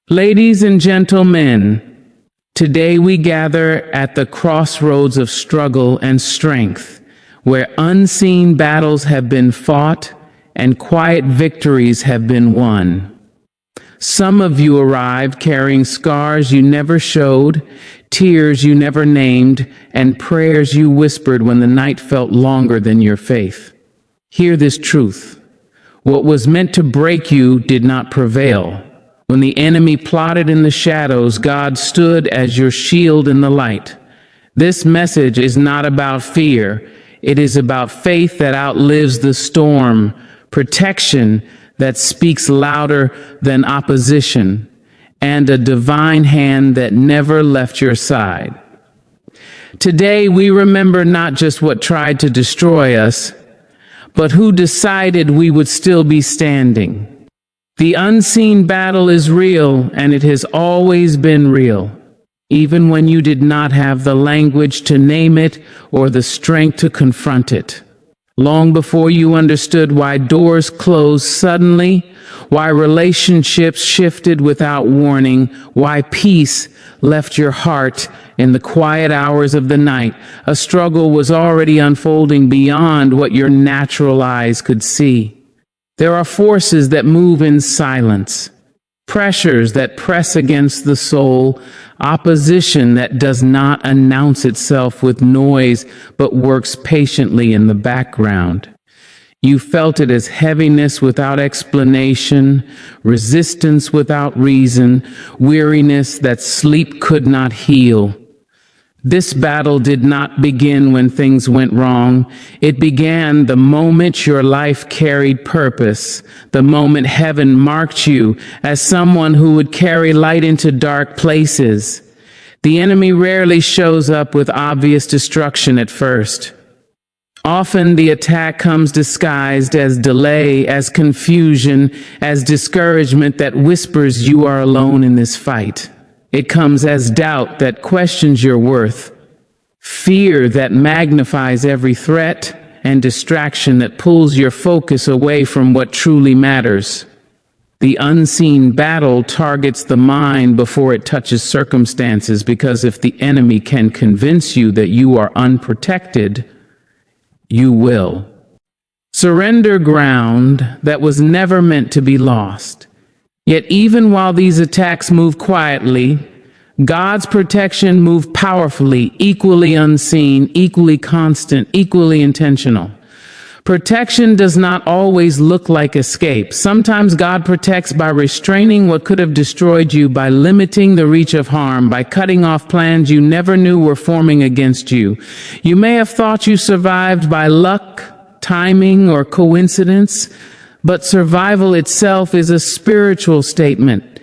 Ladies and gentlemen, today we gather at the crossroads of struggle and strength, where unseen battles have been fought and quiet victories have been won. Some of you arrived carrying scars you never showed, tears you never named, and prayers you whispered when the night felt longer than your faith. Hear this truth: what was meant to break you did not prevail. When the enemy plotted in the shadows, God stood as your shield in the light. This message is not about fear. It is about faith that outlives the storm, protection that speaks louder than opposition, and a divine hand that never left your side. Today, we remember not just what tried to destroy us, but who decided we would still be standing. The unseen battle is real, and it has always been real, even when you did not have the language to name it or the strength to confront it. Long before you understood why doors closed suddenly, why relationships shifted without warning, why peace left your heart in the quiet hours of the night, a struggle was already unfolding beyond what your natural eyes could see. There are forces that move in silence, pressures that press against the soul, opposition that does not announce itself with noise but works patiently in the background. You felt it as heaviness without explanation, resistance without reason, weariness that sleep could not heal. This battle did not begin when things went wrong. It began the moment your life carried purpose, the moment heaven marked you as someone who would carry light into dark places. The enemy rarely shows up with obvious destruction at first. Often the attack comes disguised as delay, as confusion, as discouragement that whispers you are alone in this fight. It comes as doubt that questions your worth, fear that magnifies every threat, and distraction that pulls your focus away from what truly matters. The unseen battle targets the mind before it touches circumstances, because if the enemy can convince you that you are unprotected, you will surrender ground that was never meant to be lost. Yet even while these attacks move quietly, God's protection moved powerfully, equally unseen, equally constant, equally intentional. Protection does not always look like escape. Sometimes God protects by restraining what could have destroyed you, by limiting the reach of harm, by cutting off plans you never knew were forming against you. You may have thought you survived by luck, timing, or coincidence, but survival itself is a spiritual statement.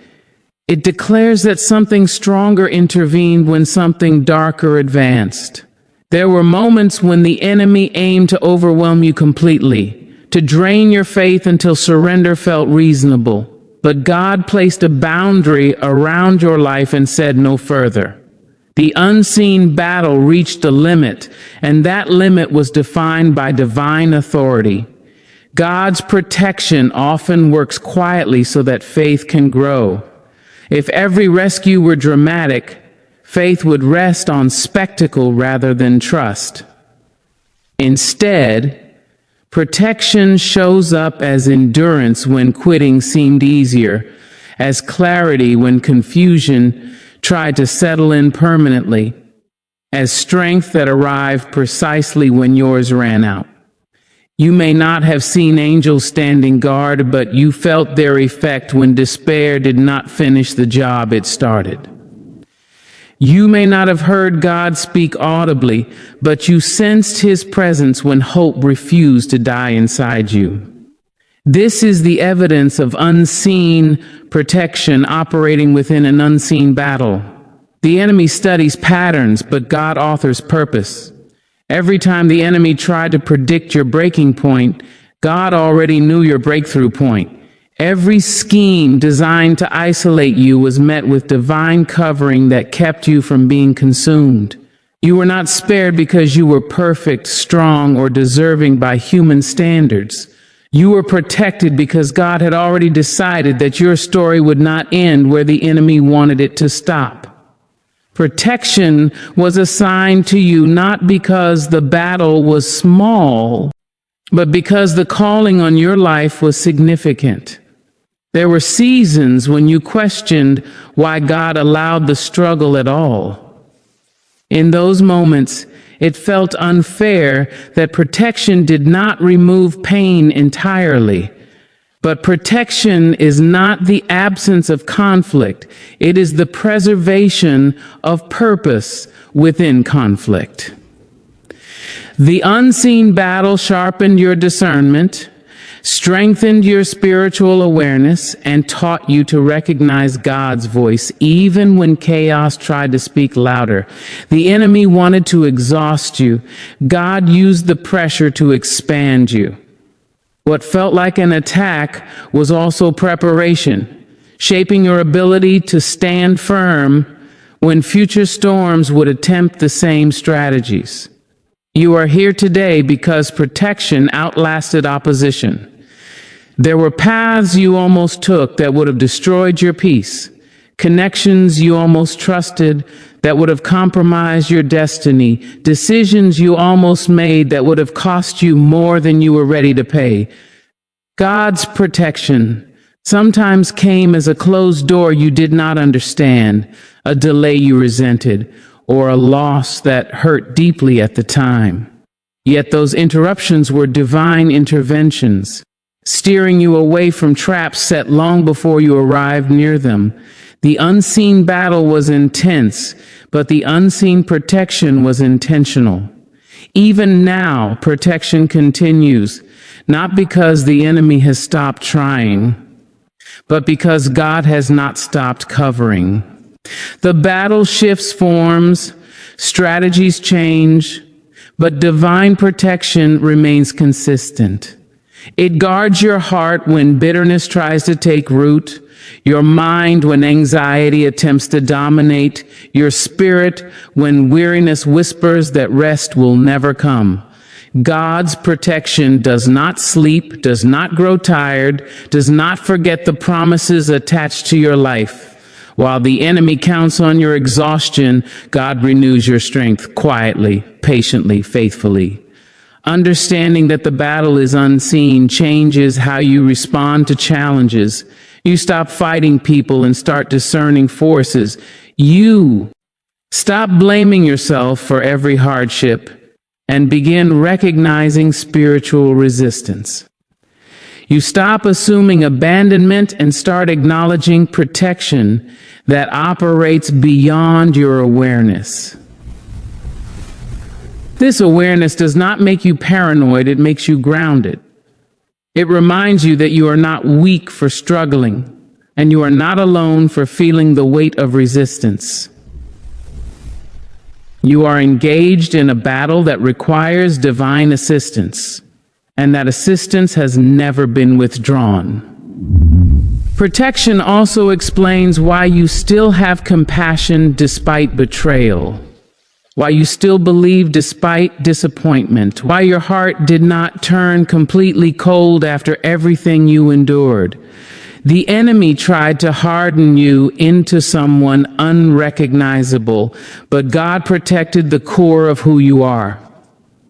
It declares that something stronger intervened when something darker advanced. There were moments when the enemy aimed to overwhelm you completely, to drain your faith until surrender felt reasonable. But God placed a boundary around your life and said no further. The unseen battle reached a limit, and that limit was defined by divine authority. God's protection often works quietly so that faith can grow. If every rescue were dramatic, faith would rest on spectacle rather than trust. Instead, protection shows up as endurance when quitting seemed easier, as clarity when confusion tried to settle in permanently, as strength that arrived precisely when yours ran out. You may not have seen angels standing guard, but you felt their effect when despair did not finish the job it started. You may not have heard God speak audibly, but you sensed His presence when hope refused to die inside you. This is the evidence of unseen protection operating within an unseen battle. The enemy studies patterns, but God authors purpose. Every time the enemy tried to predict your breaking point, God already knew your breakthrough point. Every scheme designed to isolate you was met with divine covering that kept you from being consumed. You were not spared because you were perfect, strong, or deserving by human standards. You were protected because God had already decided that your story would not end where the enemy wanted it to stop. Protection was assigned to you not because the battle was small, but because the calling on your life was significant. There were seasons when you questioned why God allowed the struggle at all. In those moments, it felt unfair that protection did not remove pain entirely. But protection is not the absence of conflict. It is the preservation of purpose within conflict. The unseen battle sharpened your discernment, strengthened your spiritual awareness, and taught you to recognize God's voice even when chaos tried to speak louder. The enemy wanted to exhaust you. God used the pressure to expand you. What felt like an attack was also preparation, shaping your ability to stand firm when future storms would attempt the same strategies. You are here today because protection outlasted opposition. There were paths you almost took that would have destroyed your peace, connections you almost trusted that would have compromised your destiny, decisions you almost made that would have cost you more than you were ready to pay. God's protection sometimes came as a closed door you did not understand, a delay you resented, or a loss that hurt deeply at the time. Yet those interruptions were divine interventions, steering you away from traps set long before you arrived near them. The unseen battle was intense, but the unseen protection was intentional. Even now, protection continues, not because the enemy has stopped trying, but because God has not stopped covering. The battle shifts forms, strategies change, but divine protection remains consistent. It guards your heart when bitterness tries to take root, your mind when anxiety attempts to dominate, your spirit when weariness whispers that rest will never come. God's protection does not sleep, does not grow tired, does not forget the promises attached to your life. While the enemy counts on your exhaustion, God renews your strength quietly, patiently, faithfully. Understanding that the battle is unseen changes how you respond to challenges. You stop fighting people and start discerning forces. You stop blaming yourself for every hardship and begin recognizing spiritual resistance. You stop assuming abandonment and start acknowledging protection that operates beyond your awareness. This awareness does not make you paranoid, it makes you grounded. It reminds you that you are not weak for struggling, and you are not alone for feeling the weight of resistance. You are engaged in a battle that requires divine assistance, and that assistance has never been withdrawn. Protection also explains why you still have compassion despite betrayal, why you still believe despite disappointment, why your heart did not turn completely cold after everything you endured. The enemy tried to harden you into someone unrecognizable, but God protected the core of who you are.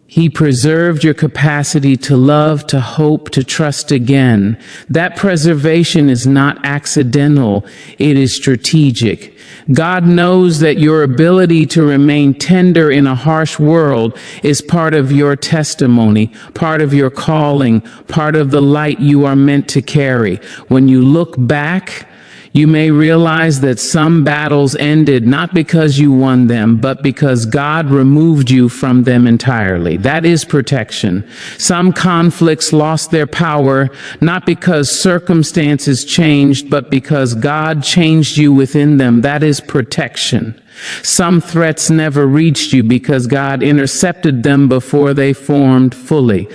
He preserved your capacity to love, to hope, to trust again. That preservation is not accidental, it is strategic. God knows that your ability to remain tender in a harsh world is part of your testimony, part of your calling, part of the light you are meant to carry. When you look back, you may realize that some battles ended not because you won them, but because God removed you from them entirely. That is protection. Some conflicts lost their power, not because circumstances changed, but because God changed you within them. That is protection. Some threats never reached you because God intercepted them before they formed fully.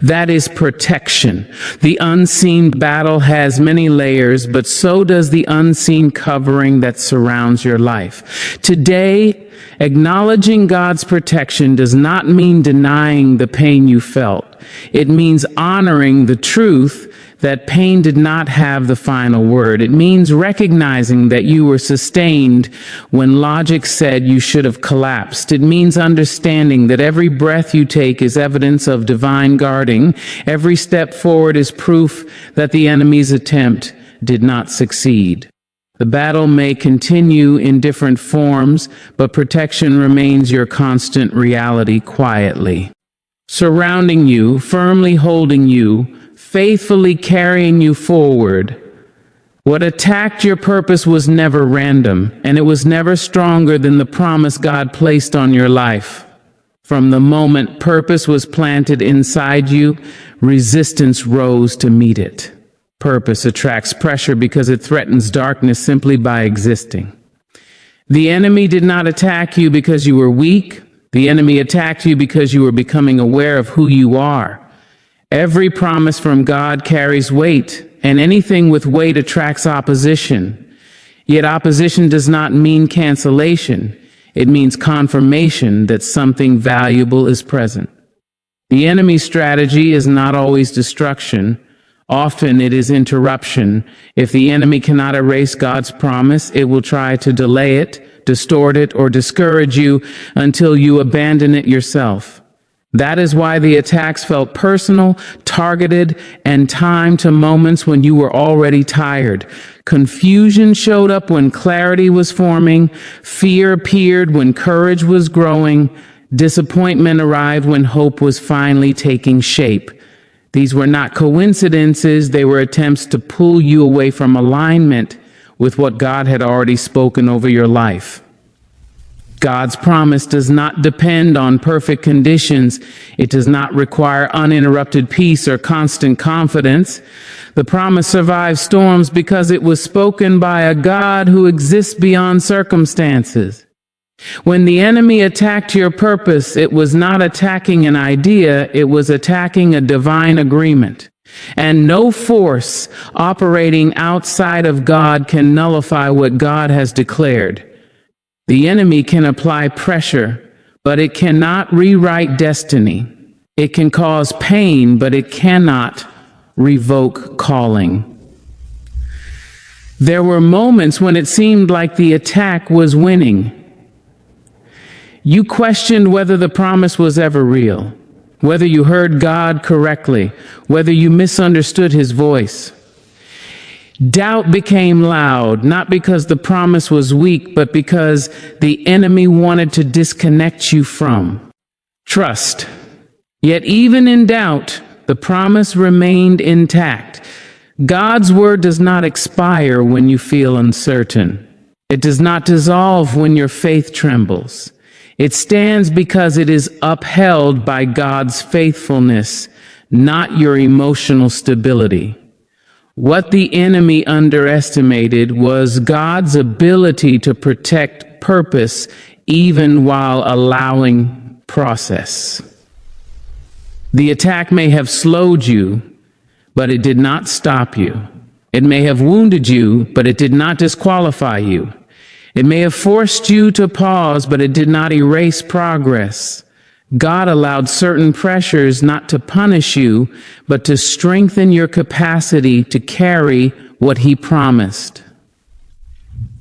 That is protection. The unseen battle has many layers, but so does the the unseen covering that surrounds your life. Today, acknowledging God's protection does not mean denying the pain you felt. It means honoring the truth that pain did not have the final word. It means recognizing that you were sustained when logic said you should have collapsed. It means understanding that every breath you take is evidence of divine guarding. Every step forward is proof that the enemy's attempt did not succeed. The battle may continue in different forms, but protection remains your constant reality quietly, surrounding you, firmly holding you, faithfully carrying you forward. What attacked your purpose was never random, and it was never stronger than the promise God placed on your life. From the moment purpose was planted inside you, resistance rose to meet it. Purpose attracts pressure because it threatens darkness simply by existing. The enemy did not attack you because you were weak. The enemy attacked you because you were becoming aware of who you are. Every promise from God carries weight, and anything with weight attracts opposition. Yet opposition does not mean cancellation. It means confirmation that something valuable is present. The enemy's strategy is not always destruction. Often it is interruption. If the enemy cannot erase God's promise, it will try to delay it, distort it, or discourage you until you abandon it yourself. That is why the attacks felt personal, targeted, and timed to moments when you were already tired. Confusion showed up when clarity was forming. Fear appeared when courage was growing. Disappointment arrived when hope was finally taking shape. These were not coincidences. They were attempts to pull you away from alignment with what God had already spoken over your life. God's promise does not depend on perfect conditions. It does not require uninterrupted peace or constant confidence. The promise survives storms because it was spoken by a God who exists beyond circumstances. When the enemy attacked your purpose, it was not attacking an idea, it was attacking a divine agreement. And no force operating outside of God can nullify what God has declared. The enemy can apply pressure, but it cannot rewrite destiny. It can cause pain, but it cannot revoke calling. There were moments when it seemed like the attack was winning. You questioned whether the promise was ever real, whether you heard God correctly, whether you misunderstood his voice. Doubt became loud, not because the promise was weak, but because the enemy wanted to disconnect you from trust. Yet even in doubt, the promise remained intact. God's word does not expire when you feel uncertain. It does not dissolve when your faith trembles. It stands because it is upheld by God's faithfulness, not your emotional stability. What the enemy underestimated was God's ability to protect purpose even while allowing process. The attack may have slowed you, but it did not stop you. It may have wounded you, but it did not disqualify you. It may have forced you to pause, but it did not erase progress. God allowed certain pressures not to punish you, but to strengthen your capacity to carry what he promised.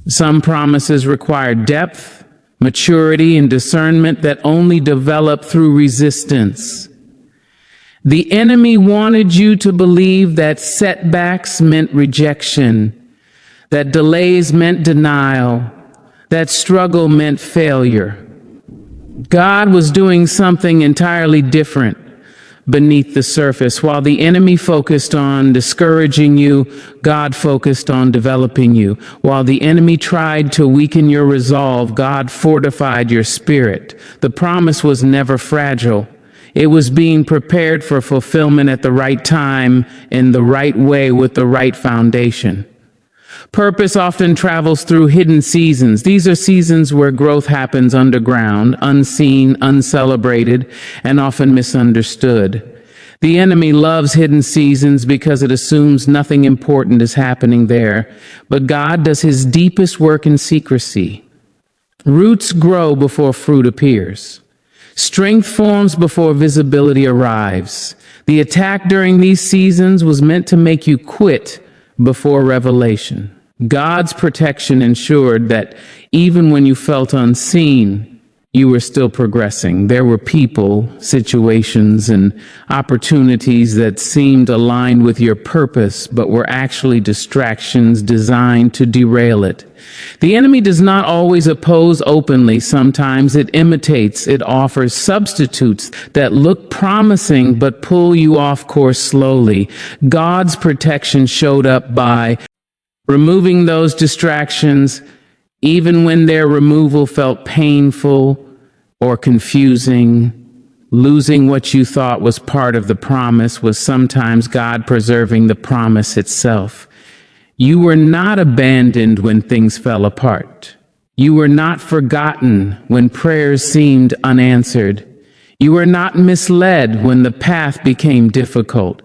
Some promises require depth, maturity, and discernment that only develop through resistance. The enemy wanted you to believe that setbacks meant rejection, that delays meant denial, that struggle meant failure. God was doing something entirely different beneath the surface. While the enemy focused on discouraging you, God focused on developing you. While the enemy tried to weaken your resolve, God fortified your spirit. The promise was never fragile. It was being prepared for fulfillment at the right time, in the right way, with the right foundation. Purpose often travels through hidden seasons. These are seasons where growth happens underground, unseen, uncelebrated, and often misunderstood. The enemy loves hidden seasons because it assumes nothing important is happening there. But God does his deepest work in secrecy. Roots grow before fruit appears. Strength forms before visibility arrives. The attack during these seasons was meant to make you quit before revelation. God's protection ensured that even when you felt unseen, you were still progressing. There were people, situations, and opportunities that seemed aligned with your purpose, but were actually distractions designed to derail it. The enemy does not always oppose openly. Sometimes it imitates. It offers substitutes that look promising but pull you off course slowly. God's protection showed up by removing those distractions, even when their removal felt painful or confusing. Losing what you thought was part of the promise was sometimes God preserving the promise itself. You were not abandoned when things fell apart. You were not forgotten when prayers seemed unanswered. You were not misled when the path became difficult.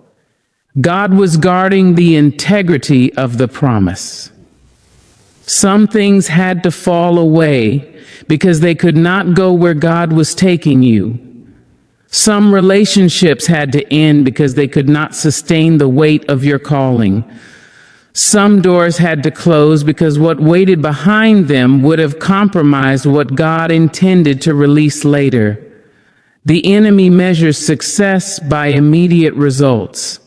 God was guarding the integrity of the promise. Some things had to fall away because they could not go where God was taking you. Some relationships had to end because they could not sustain the weight of your calling. Some doors had to close because what waited behind them would have compromised what God intended to release later. The enemy measures success by immediate results.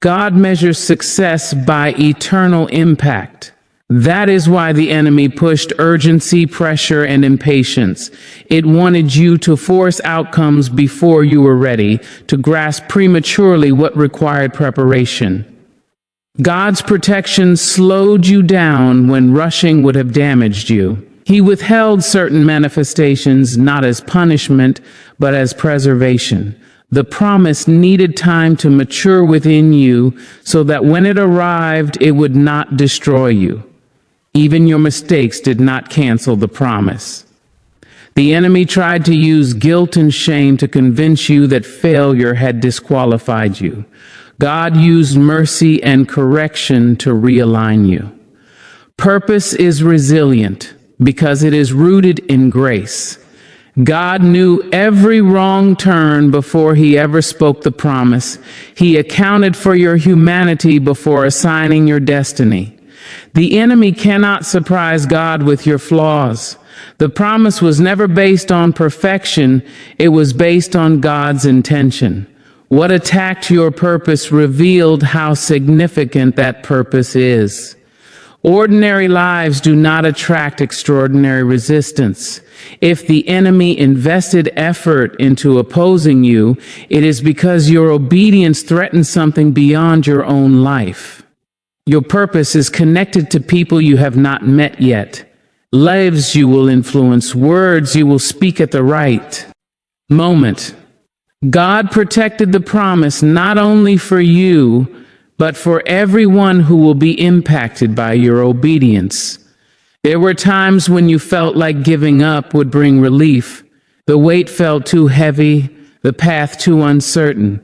God measures success by eternal impact. That is why the enemy pushed urgency, pressure, and impatience. It wanted you to force outcomes before you were ready, to grasp prematurely what required preparation. God's protection slowed you down when rushing would have damaged you. He withheld certain manifestations not as punishment, but as preservation. The promise needed time to mature within you so that when it arrived, it would not destroy you. Even your mistakes did not cancel the promise. The enemy tried to use guilt and shame to convince you that failure had disqualified you. God used mercy and correction to realign you. Purpose is resilient because it is rooted in grace. God knew every wrong turn before he ever spoke the promise. He accounted for your humanity before assigning your destiny. The enemy cannot surprise God with your flaws. The promise was never based on perfection. It was based on God's intention. What attacked your purpose revealed how significant that purpose is. Ordinary lives do not attract extraordinary resistance. If the enemy invested effort into opposing you, it is because your obedience threatens something beyond your own life. Your purpose is connected to people you have not met yet, lives you will influence, words you will speak at the right moment. God protected the promise not only for you, but for everyone who will be impacted by your obedience. There were times when you felt like giving up would bring relief. The weight felt too heavy, the path too uncertain.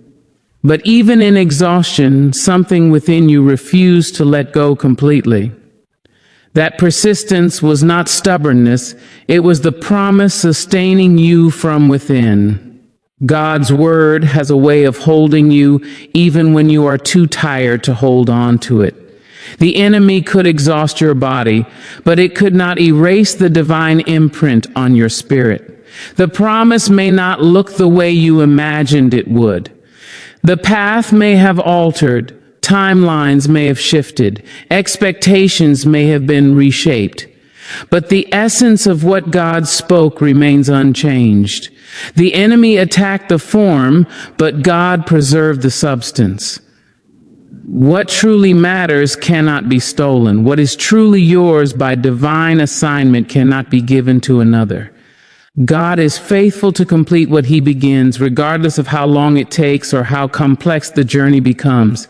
But even in exhaustion, something within you refused to let go completely. That persistence was not stubbornness, it was the promise sustaining you from within. God's word has a way of holding you even when you are too tired to hold on to it. The enemy could exhaust your body, but it could not erase the divine imprint on your spirit. The promise may not look the way you imagined it would. The path may have altered, timelines may have shifted, expectations may have been reshaped, but the essence of what God spoke remains unchanged. The enemy attacked the form, but God preserved the substance. What truly matters cannot be stolen. What is truly yours by divine assignment cannot be given to another. God is faithful to complete what he begins, regardless of how long it takes or how complex the journey becomes.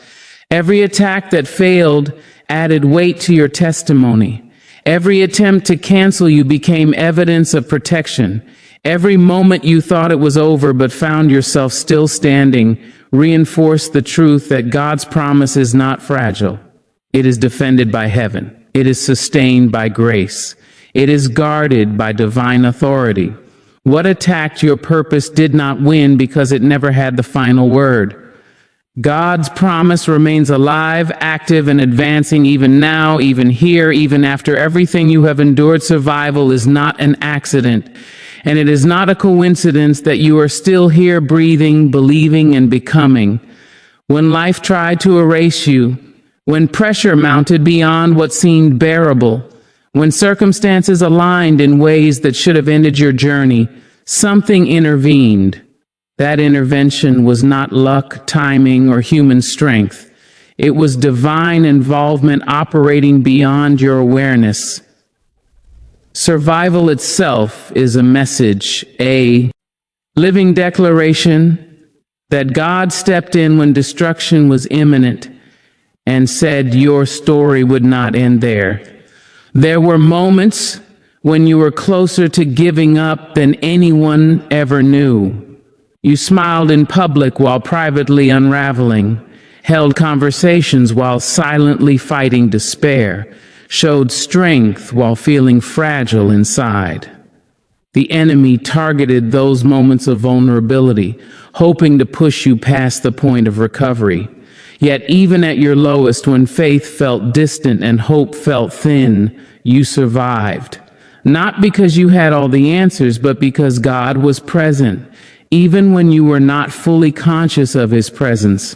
Every attack that failed added weight to your testimony. Every attempt to cancel you became evidence of protection. Every moment you thought it was over but found yourself still standing reinforced the truth that God's promise is not fragile. It is defended by heaven. It is sustained by grace. It is guarded by divine authority. What attacked your purpose did not win because it never had the final word. God's promise remains alive, active, and advancing even now, even here, even after everything you have endured. Survival is not an accident, and it is not a coincidence that you are still here, breathing, believing, and becoming. When life tried to erase you, when pressure mounted beyond what seemed bearable, when circumstances aligned in ways that should have ended your journey, something intervened. That intervention was not luck, timing, or human strength. It was divine involvement operating beyond your awareness. Survival itself is a message, a living declaration that God stepped in when destruction was imminent and said your story would not end there. There were moments when you were closer to giving up than anyone ever knew. You smiled in public while privately unraveling, held conversations while silently fighting despair, showed strength while feeling fragile inside. The enemy targeted those moments of vulnerability, hoping to push you past the point of recovery. Yet even at your lowest, when faith felt distant and hope felt thin, you survived. Not because you had all the answers, but because God was present, even when you were not fully conscious of His presence.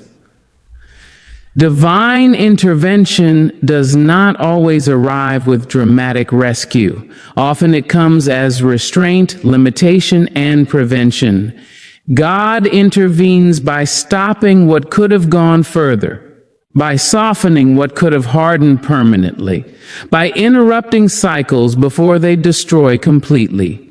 Divine intervention does not always arrive with dramatic rescue. Often it comes as restraint, limitation, and prevention. God intervenes by stopping what could have gone further, by softening what could have hardened permanently, by interrupting cycles before they destroy completely.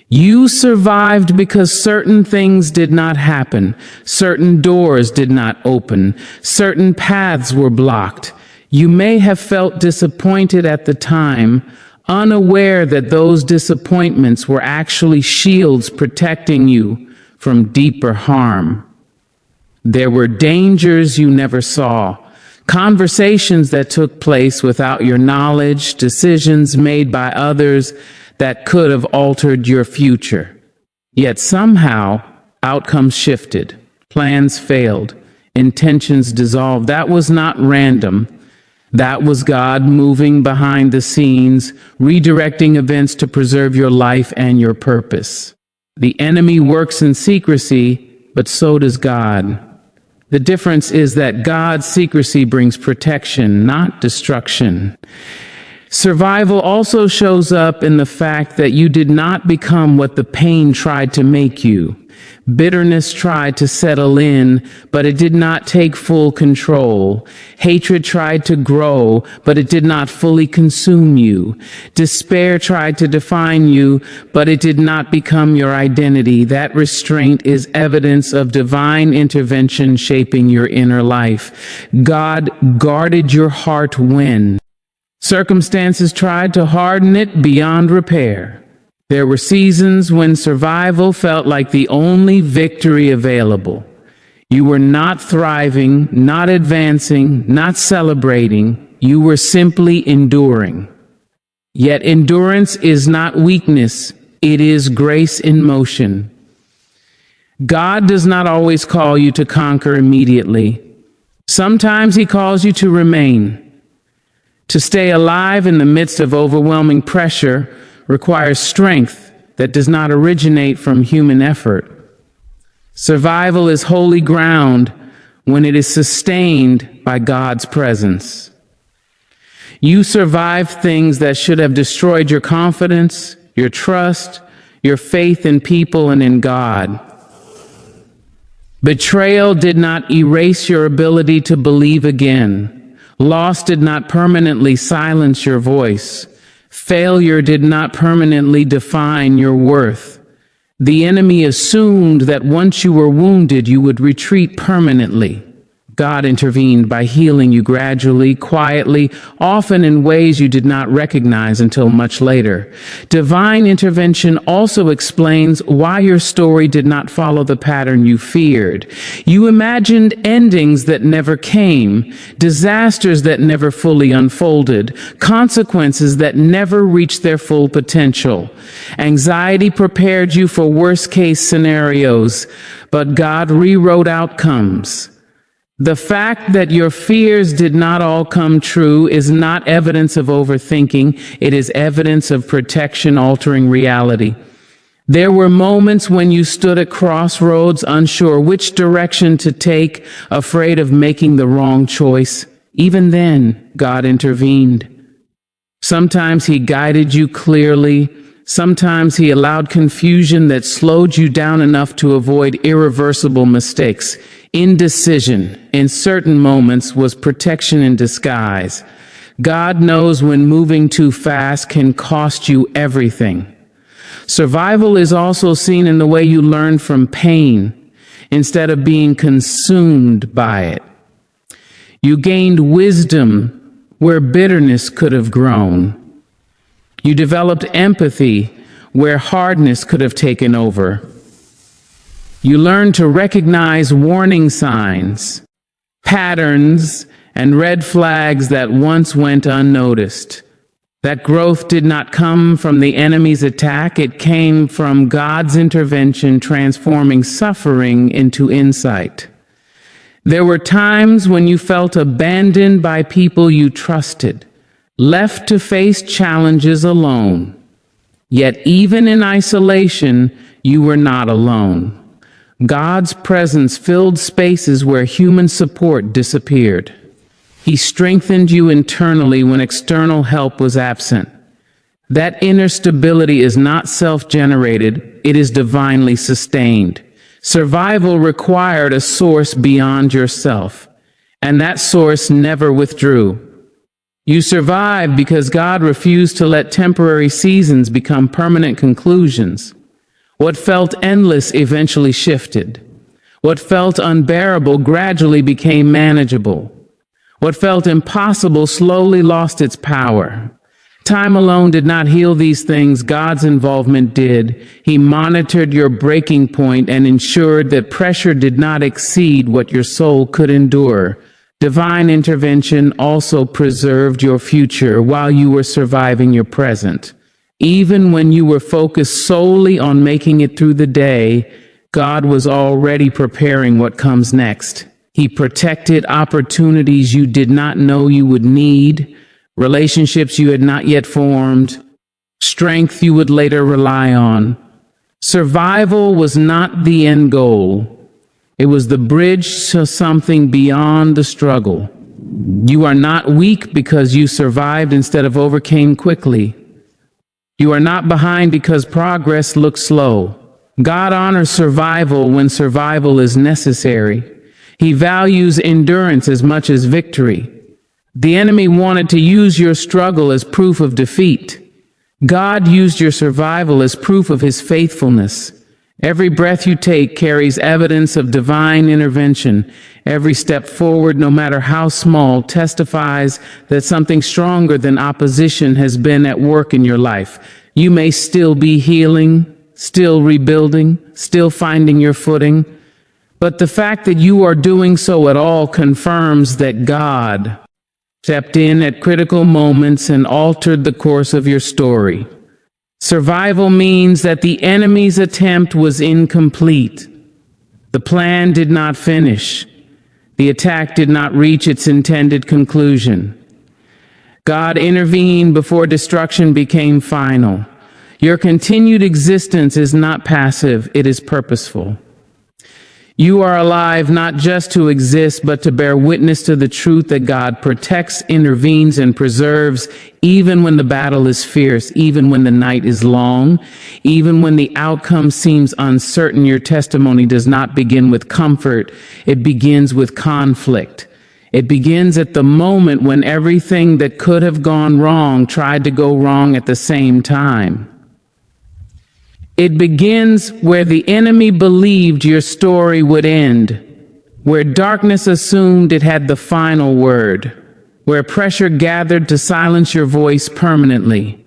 You survived because certain things did not happen, certain doors did not open, certain paths were blocked. You may have felt disappointed at the time, unaware that those disappointments were actually shields protecting you from deeper harm. There were dangers you never saw, conversations that took place without your knowledge, decisions made by others that could have altered your future. Yet somehow, outcomes shifted, plans failed, intentions dissolved. That was not random. That was God moving behind the scenes, redirecting events to preserve your life and your purpose. The enemy works in secrecy, but so does God. The difference is that God's secrecy brings protection, not destruction. Survival also shows up in the fact that you did not become what the pain tried to make you. Bitterness tried to settle in, but it did not take full control. Hatred tried to grow, but it did not fully consume you. Despair tried to define you, but it did not become your identity. That restraint is evidence of divine intervention shaping your inner life. God guarded your heart when circumstances tried to harden it beyond repair. There were seasons when survival felt like the only victory available. You were not thriving, not advancing, not celebrating. You were simply enduring. Yet endurance is not weakness, it is grace in motion. God does not always call you to conquer immediately. Sometimes He calls you to remain. To stay alive in the midst of overwhelming pressure requires strength that does not originate from human effort. Survival is holy ground when it is sustained by God's presence. You survived things that should have destroyed your confidence, your trust, your faith in people and in God. Betrayal did not erase your ability to believe again. Loss did not permanently silence your voice. Failure did not permanently define your worth. The enemy assumed that once you were wounded, you would retreat permanently. God intervened by healing you gradually, quietly, often in ways you did not recognize until much later. Divine intervention also explains why your story did not follow the pattern you feared. You imagined endings that never came, disasters that never fully unfolded, consequences that never reached their full potential. Anxiety prepared you for worst-case scenarios, but God rewrote outcomes. The fact that your fears did not all come true is not evidence of overthinking. It is evidence of protection altering reality. There were moments when you stood at crossroads, unsure which direction to take, afraid of making the wrong choice. Even then, God intervened. Sometimes He guided you clearly. Sometimes He allowed confusion that slowed you down enough to avoid irreversible mistakes. Indecision, in certain moments, was protection in disguise. God knows when moving too fast can cost you everything. Survival is also seen in the way you learn from pain instead of being consumed by it. You gained wisdom where bitterness could have grown. You developed empathy where hardness could have taken over. You learn to recognize warning signs, patterns, and red flags that once went unnoticed. That growth did not come from the enemy's attack, it came from God's intervention, transforming suffering into insight. There were times when you felt abandoned by people you trusted, left to face challenges alone. Yet even in isolation, you were not alone. God's presence filled spaces where human support disappeared. He strengthened you internally when external help was absent. That inner stability is not self-generated, it is divinely sustained. Survival required a source beyond yourself, and that source never withdrew. You survived because God refused to let temporary seasons become permanent conclusions. What felt endless eventually shifted. What felt unbearable gradually became manageable. What felt impossible slowly lost its power. Time alone did not heal these things, God's involvement did. He monitored your breaking point and ensured that pressure did not exceed what your soul could endure. Divine intervention also preserved your future while you were surviving your present. Even when you were focused solely on making it through the day, God was already preparing what comes next. He protected opportunities you did not know you would need, relationships you had not yet formed, strength you would later rely on. Survival was not the end goal. It was the bridge to something beyond the struggle. You are not weak because you survived instead of overcame quickly. You are not behind because progress looks slow. God honors survival when survival is necessary. He values endurance as much as victory. The enemy wanted to use your struggle as proof of defeat. God used your survival as proof of His faithfulness. Every breath you take carries evidence of divine intervention. Every step forward, no matter how small, testifies that something stronger than opposition has been at work in your life. You may still be healing, still rebuilding, still finding your footing, but the fact that you are doing so at all confirms that God stepped in at critical moments and altered the course of your story. Survival means that the enemy's attempt was incomplete. The plan did not finish. The attack did not reach its intended conclusion. God intervened before destruction became final. Your continued existence is not passive, it is purposeful. You are alive not just to exist, but to bear witness to the truth that God protects, intervenes, and preserves, even when the battle is fierce, even when the night is long, even when the outcome seems uncertain. Your testimony does not begin with comfort, it begins with conflict. It begins at the moment when everything that could have gone wrong tried to go wrong at the same time. It begins where the enemy believed your story would end. where darkness assumed it had the final word, where pressure gathered to silence your voice permanently.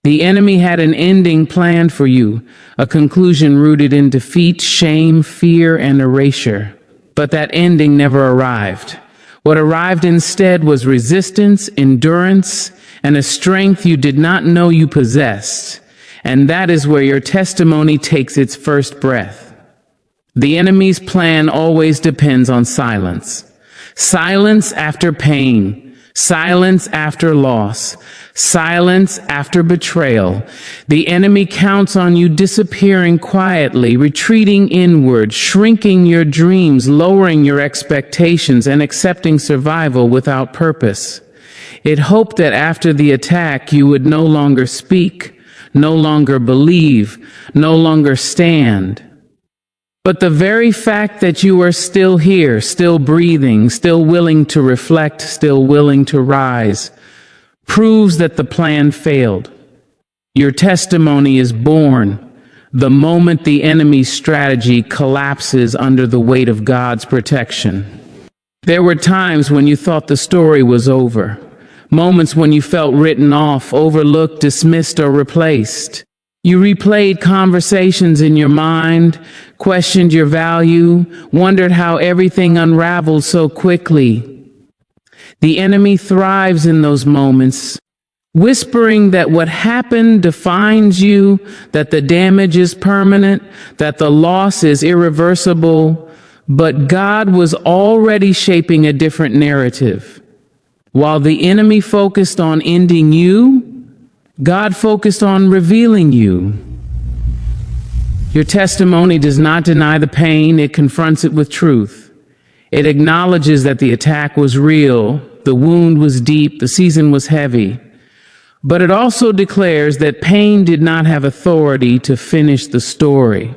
The enemy had an ending planned for you, a conclusion rooted in defeat, shame, fear, and erasure. But that ending never arrived. What arrived instead was resistance, endurance, and a strength you did not know you possessed. And that is where your testimony takes its first breath. The enemy's plan always depends on silence. Silence after pain, silence after loss, silence after betrayal. The enemy counts on you disappearing quietly, retreating inward, shrinking your dreams, lowering your expectations, and accepting survival without purpose. It hoped that after the attack you would no longer speak, no longer believe, no longer stand. But the very fact that you are still here, still breathing, still willing to reflect, still willing to rise, proves that the plan failed. Your testimony is born the moment the enemy's strategy collapses under the weight of God's protection. There were times when you thought the story was over, moments when you felt written off, overlooked, dismissed, or replaced. You replayed conversations in your mind, questioned your value, wondered how everything unraveled so quickly. The enemy thrives in those moments, whispering that what happened defines you, that the damage is permanent, that the loss is irreversible. But God was already shaping a different narrative. While the enemy focused on ending you, God focused on revealing you. Your testimony does not deny the pain, it confronts it with truth. It acknowledges that the attack was real, the wound was deep, the season was heavy. But it also declares that pain did not have authority to finish the story.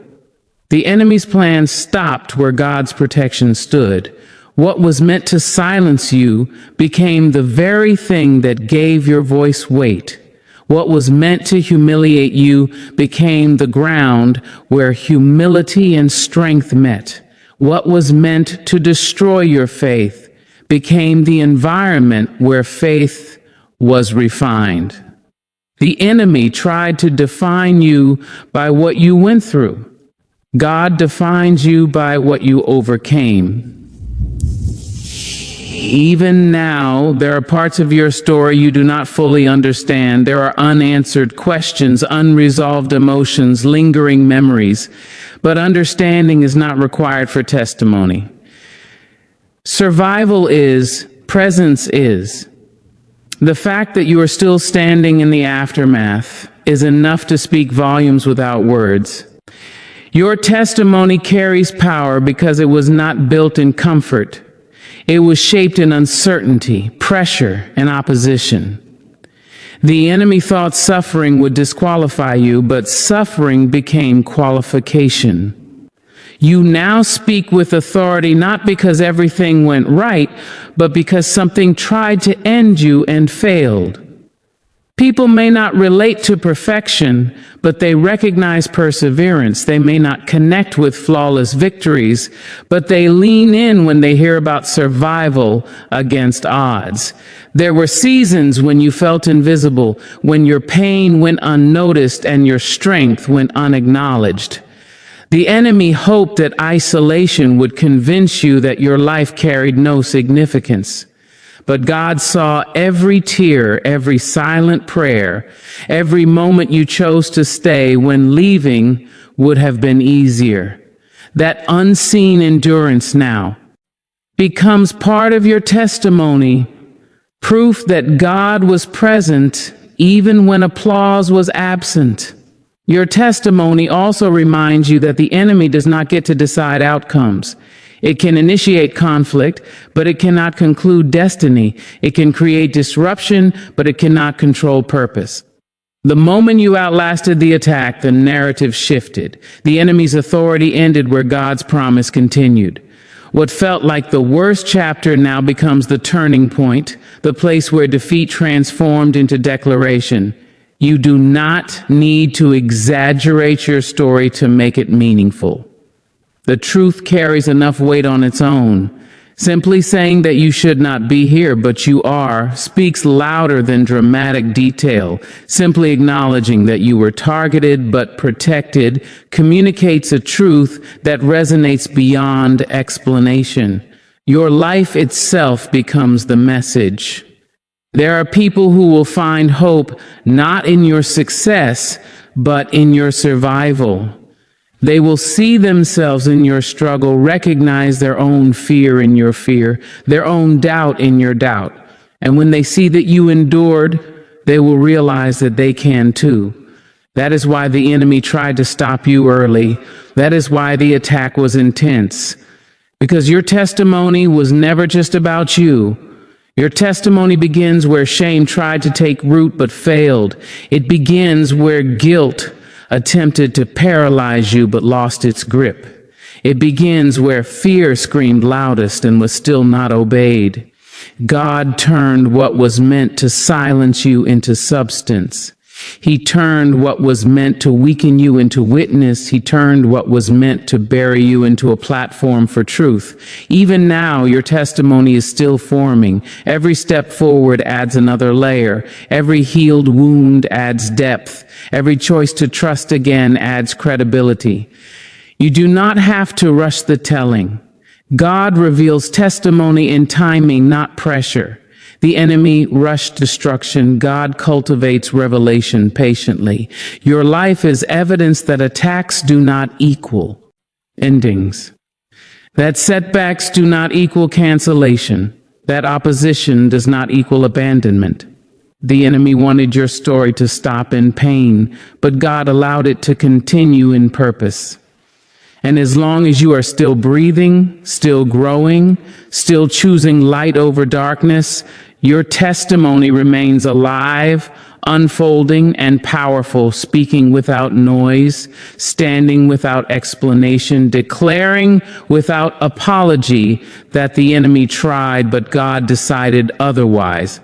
The enemy's plan stopped where God's protection stood. What was meant to silence you became the very thing that gave your voice weight. What was meant to humiliate you became the ground where humility and strength met. What was meant to destroy your faith became the environment where faith was refined. The enemy tried to define you by what you went through. God defines you by what you overcame. Even now, there are parts of your story you do not fully understand. There are unanswered questions, unresolved emotions, lingering memories. But understanding is not required for testimony. Survival is, presence is. The fact that you are still standing in the aftermath is enough to speak volumes without words. Your testimony carries power because it was not built in comfort. It was shaped in uncertainty, pressure, and opposition. The enemy thought suffering would disqualify you, but suffering became qualification. You now speak with authority not because everything went right, but because something tried to end you and failed. People may not relate to perfection, but they recognize perseverance. They may not connect with flawless victories, but they lean in when they hear about survival against odds. There were seasons when you felt invisible, when your pain went unnoticed and your strength went unacknowledged. The enemy hoped that isolation would convince you that your life carried no significance. But God saw every tear, every silent prayer, every moment you chose to stay when leaving would have been easier. That unseen endurance now becomes part of your testimony, proof that God was present even when applause was absent. Your testimony also reminds you that the enemy does not get to decide outcomes. It can initiate conflict, but it cannot conclude destiny. It can create disruption, but it cannot control purpose. The moment you outlasted the attack, the narrative shifted. The enemy's authority ended where God's promise continued. What felt like the worst chapter now becomes the turning point, the place where defeat transformed into declaration. You do not need to exaggerate your story to make it meaningful. The truth carries enough weight on its own. Simply saying that you should not be here, but you are, speaks louder than dramatic detail. Simply acknowledging that you were targeted but protected communicates a truth that resonates beyond explanation. Your life itself becomes the message. There are people who will find hope not in your success, but in your survival. They will see themselves in your struggle, recognize their own fear in your fear, their own doubt in your doubt. And when they see that you endured, they will realize that they can too. That is why the enemy tried to stop you early. That is why the attack was intense. Because your testimony was never just about you. Your testimony begins where shame tried to take root but failed. It begins where guilt attempted to paralyze you but lost its grip. It begins where fear screamed loudest and was still not obeyed. God turned what was meant to silence you into substance. He turned what was meant to weaken you into witness. He turned what was meant to bury you into a platform for truth. Even now, your testimony is still forming. Every step forward adds another layer. Every healed wound adds depth. Every choice to trust again adds credibility. You do not have to rush the telling. God reveals testimony in timing, not pressure. The enemy rushed destruction. God cultivates revelation patiently. Your life is evidence that attacks do not equal endings, that setbacks do not equal cancellation, that opposition does not equal abandonment. The enemy wanted your story to stop in pain, but God allowed it to continue in purpose. And as long as you are still breathing, still growing, still choosing light over darkness, your testimony remains alive, unfolding, and powerful, speaking without noise, standing without explanation, declaring without apology that the enemy tried, but God decided otherwise.